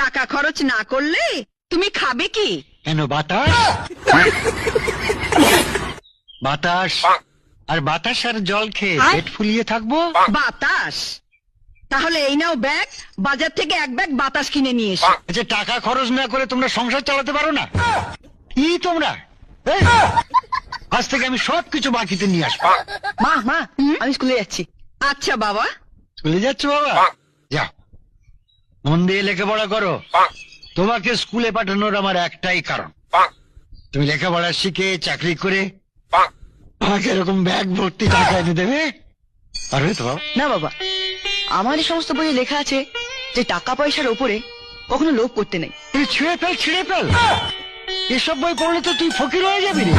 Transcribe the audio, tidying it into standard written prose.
টাকা খরচ না করলে তুমি খাবে কি? কেন বাতাস? বাতাস আর বাতাস আর জল খেয়ে পেট ফুলিয়ে থাকবো? বাতাস? তাহলে এই নাও ব্যাগ, বাজার থেকে এক ব্যাগ বাতাস কিনে নিয়ে এসো। আচ্ছা, টাকা খরচ না করে তোমরা সংসার চালাতে পারো না? কি তোমরা? এই, আজ থেকে আমি সবকিছু বাকিতে নিয়ে আসবো। মা মা আমি স্কুলে যাচ্ছি। আচ্ছা বাবা। চলে যাচ্ছ বাবা? যাও, মন দিয়ে লেখাপড়া করো। তোমাকে স্কুলে পাঠানোর আমার একটাই কারণ, তুমি লেখাপড়া শিখে চাকরি করে আমাকে এরকম ব্যাগ ভর্তি টাকা এনে দেবে। পারবে তো বাবা? না বাবা, আমার এই সমস্ত বইয়ে লেখা আছে যে টাকা পয়সার ওপরে কখনো লোভ করতে নেই। তুই ছিঁড়ে ফেল। এসব বই পড়লে তো তুই ফকির হয়ে যাবি রে।